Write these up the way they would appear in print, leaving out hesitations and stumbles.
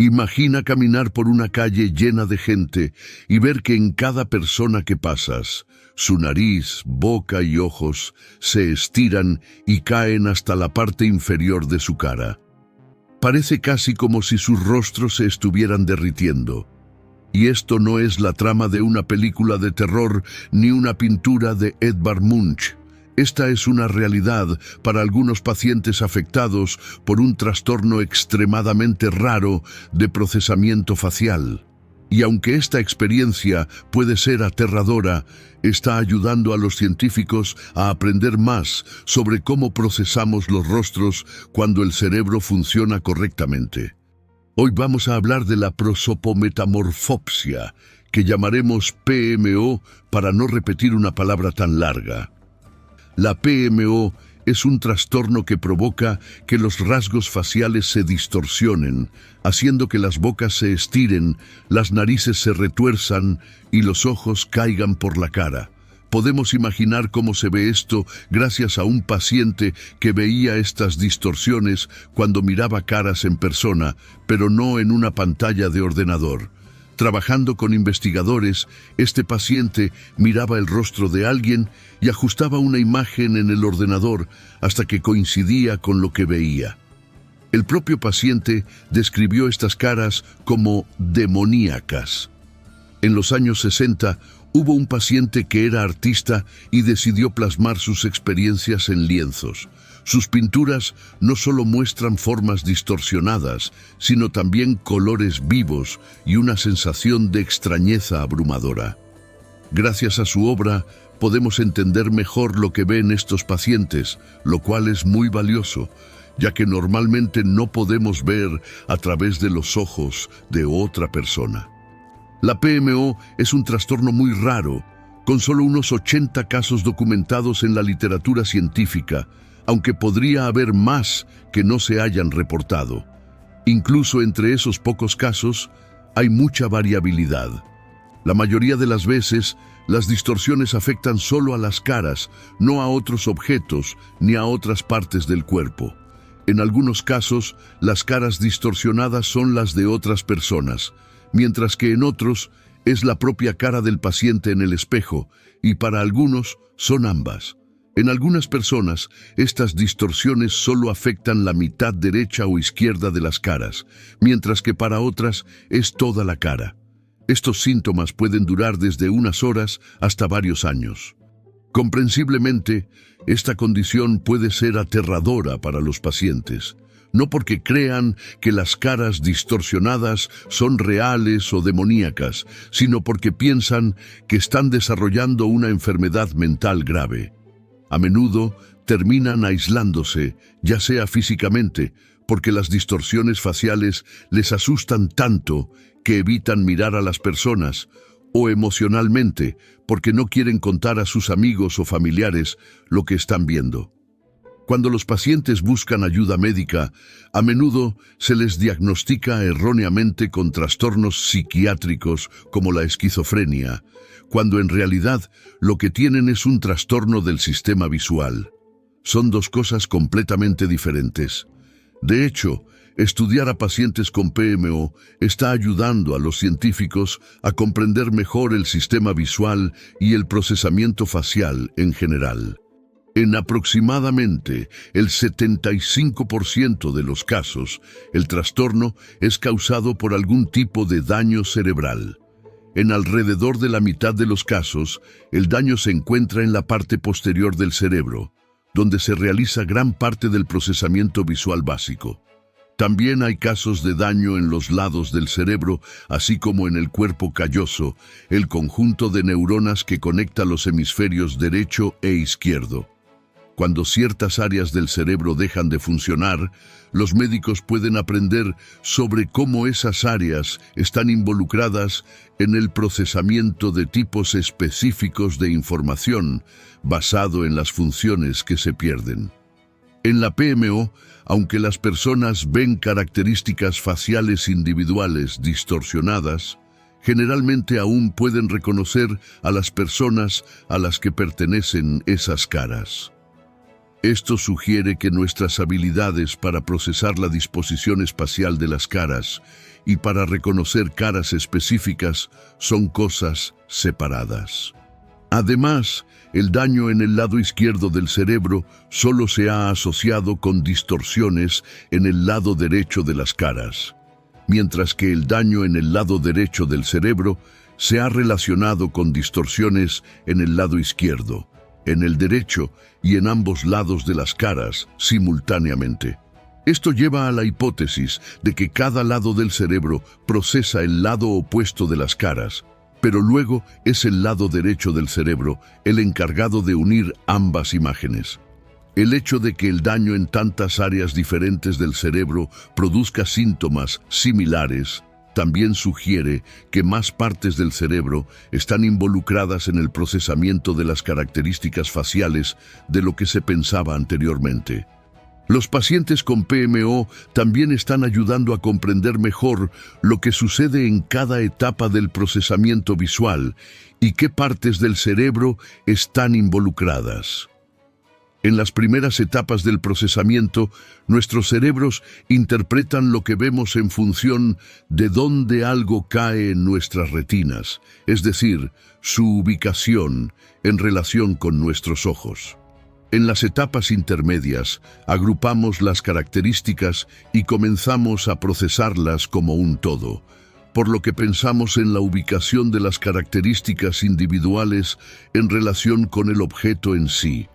Imagina caminar por una calle llena de gente y ver que en cada persona que pasas, su nariz, boca y ojos se estiran y caen hasta la parte inferior de su cara. Parece casi como si sus rostros se estuvieran derritiendo. Y esto no es la trama de una película de terror ni una pintura de Edvard Munch. Esta es una realidad para algunos pacientes afectados por un trastorno extremadamente raro de procesamiento facial. Y aunque esta experiencia puede ser aterradora, está ayudando a los científicos a aprender más sobre cómo procesamos los rostros cuando el cerebro funciona correctamente. Hoy vamos a hablar de la prosopometamorfopsia, que llamaremos PMO para no repetir una palabra tan larga. La PMO es un trastorno que provoca que los rasgos faciales se distorsionen, haciendo que las bocas se estiren, las narices se retuerzan y los ojos caigan por la cara. Podemos imaginar cómo se ve esto gracias a un paciente que veía estas distorsiones cuando miraba caras en persona, pero no en una pantalla de ordenador. Trabajando con investigadores, este paciente miraba el rostro de alguien y ajustaba una imagen en el ordenador hasta que coincidía con lo que veía. El propio paciente describió estas caras como demoníacas. En los años 60, hubo un paciente que era artista y decidió plasmar sus experiencias en lienzos. Sus pinturas no solo muestran formas distorsionadas, sino también colores vivos y una sensación de extrañeza abrumadora. Gracias a su obra, podemos entender mejor lo que ven estos pacientes, lo cual es muy valioso, ya que normalmente no podemos ver a través de los ojos de otra persona. La PMO es un trastorno muy raro, con solo unos 80 casos documentados en la literatura científica, aunque podría haber más que no se hayan reportado. Incluso entre esos pocos casos, hay mucha variabilidad. La mayoría de las veces, las distorsiones afectan solo a las caras, no a otros objetos ni a otras partes del cuerpo. En algunos casos, las caras distorsionadas son las de otras personas, mientras que en otros es la propia cara del paciente en el espejo, y para algunos son ambas. En algunas personas, estas distorsiones solo afectan la mitad derecha o izquierda de las caras, mientras que para otras es toda la cara. Estos síntomas pueden durar desde unas horas hasta varios años. Comprensiblemente, esta condición puede ser aterradora para los pacientes, no porque crean que las caras distorsionadas son reales o demoníacas, sino porque piensan que están desarrollando una enfermedad mental grave. A menudo terminan aislándose, ya sea físicamente, porque las distorsiones faciales les asustan tanto que evitan mirar a las personas, o emocionalmente, porque no quieren contar a sus amigos o familiares lo que están viendo. Cuando los pacientes buscan ayuda médica, a menudo se les diagnostica erróneamente con trastornos psiquiátricos como la esquizofrenia, cuando en realidad lo que tienen es un trastorno del sistema visual. Son dos cosas completamente diferentes. De hecho, estudiar a pacientes con PMO está ayudando a los científicos a comprender mejor el sistema visual y el procesamiento facial en general. En aproximadamente el 75% de los casos, el trastorno es causado por algún tipo de daño cerebral. En alrededor de la mitad de los casos, el daño se encuentra en la parte posterior del cerebro, donde se realiza gran parte del procesamiento visual básico. También hay casos de daño en los lados del cerebro, así como en el cuerpo calloso, el conjunto de neuronas que conecta los hemisferios derecho e izquierdo. Cuando ciertas áreas del cerebro dejan de funcionar, los médicos pueden aprender sobre cómo esas áreas están involucradas en el procesamiento de tipos específicos de información basado en las funciones que se pierden. En la PMO, aunque las personas ven características faciales individuales distorsionadas, generalmente aún pueden reconocer a las personas a las que pertenecen esas caras. Esto sugiere que nuestras habilidades para procesar la disposición espacial de las caras y para reconocer caras específicas son cosas separadas. Además, el daño en el lado izquierdo del cerebro solo se ha asociado con distorsiones en el lado derecho de las caras, mientras que el daño en el lado derecho del cerebro se ha relacionado con distorsiones en el lado izquierdo, en el derecho y en ambos lados de las caras simultáneamente. Esto lleva a la hipótesis de que cada lado del cerebro procesa el lado opuesto de las caras, pero luego es el lado derecho del cerebro el encargado de unir ambas imágenes. El hecho de que el daño en tantas áreas diferentes del cerebro produzca síntomas similares también sugiere que más partes del cerebro están involucradas en el procesamiento de las características faciales de lo que se pensaba anteriormente. Los pacientes con PMO también están ayudando a comprender mejor lo que sucede en cada etapa del procesamiento visual y qué partes del cerebro están involucradas. En las primeras etapas del procesamiento, nuestros cerebros interpretan lo que vemos en función de dónde algo cae en nuestras retinas, es decir, su ubicación en relación con nuestros ojos. En las etapas intermedias, agrupamos las características y comenzamos a procesarlas como un todo, por lo que pensamos en la ubicación de las características individuales en relación con el objeto en sí.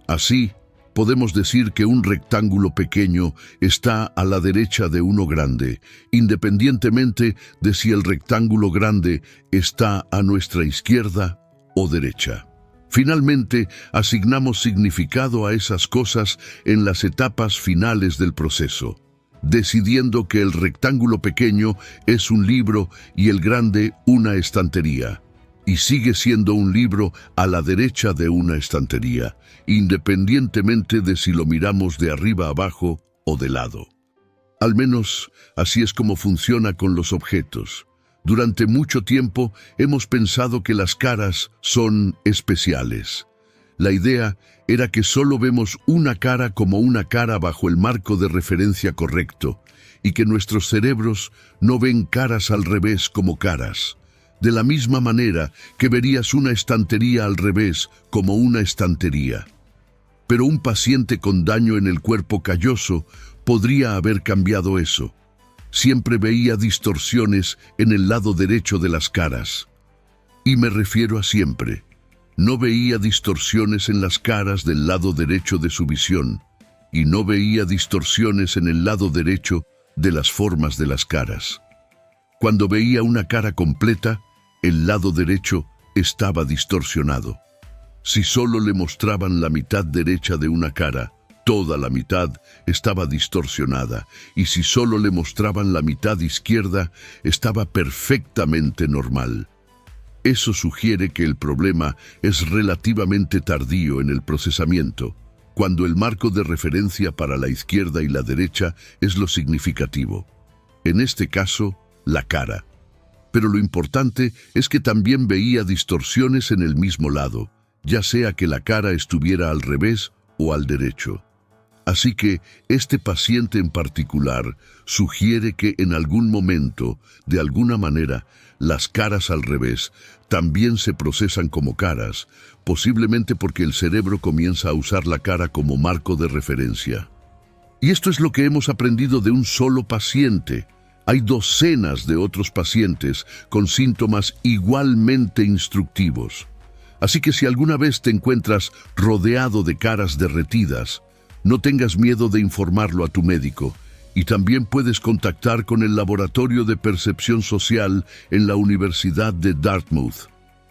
Así, podemos decir que un rectángulo pequeño está a la derecha de uno grande, independientemente de si el rectángulo grande está a nuestra izquierda o derecha. Finalmente, asignamos significado a esas cosas en las etapas finales del proceso, decidiendo que el rectángulo pequeño es un libro y el grande una estantería. Y sigue siendo un libro a la derecha de una estantería, independientemente de si lo miramos de arriba abajo o de lado. Al menos, así es como funciona con los objetos. Durante mucho tiempo hemos pensado que las caras son especiales. La idea era que solo vemos una cara como una cara bajo el marco de referencia correcto, y que nuestros cerebros no ven caras al revés como caras. De la misma manera que verías una estantería al revés como una estantería. Pero un paciente con daño en el cuerpo calloso podría haber cambiado eso. Siempre veía distorsiones en el lado derecho de las caras. Y me refiero a siempre. No veía distorsiones en las caras del lado derecho de su visión, y no veía distorsiones en el lado derecho de las formas de las caras. Cuando veía una cara completa, el lado derecho estaba distorsionado. Si solo le mostraban la mitad derecha de una cara, toda la mitad estaba distorsionada, y si solo le mostraban la mitad izquierda, estaba perfectamente normal. Eso sugiere que el problema es relativamente tardío en el procesamiento, cuando el marco de referencia para la izquierda y la derecha es lo significativo. En este caso, la cara. Pero lo importante es que también veía distorsiones en el mismo lado, ya sea que la cara estuviera al revés o al derecho. Así que este paciente en particular sugiere que en algún momento, de alguna manera, las caras al revés también se procesan como caras, posiblemente porque el cerebro comienza a usar la cara como marco de referencia. Y esto es lo que hemos aprendido de un solo paciente. Hay docenas de otros pacientes con síntomas igualmente instructivos. Así que si alguna vez te encuentras rodeado de caras derretidas, no tengas miedo de informarlo a tu médico, y también puedes contactar con el Laboratorio de Percepción Social en la Universidad de Dartmouth.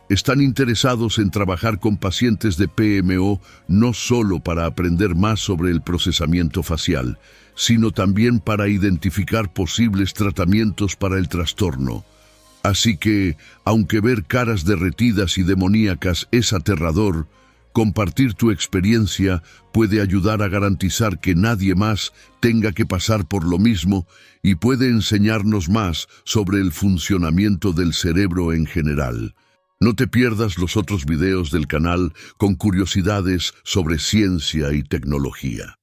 Están interesados en trabajar con pacientes de PMO no solo para aprender más sobre el procesamiento facial, sino también para identificar posibles tratamientos para el trastorno. Así que, aunque ver caras derretidas y demoníacas es aterrador, compartir tu experiencia puede ayudar a garantizar que nadie más tenga que pasar por lo mismo y puede enseñarnos más sobre el funcionamiento del cerebro en general. No te pierdas los otros videos del canal con curiosidades sobre ciencia y tecnología.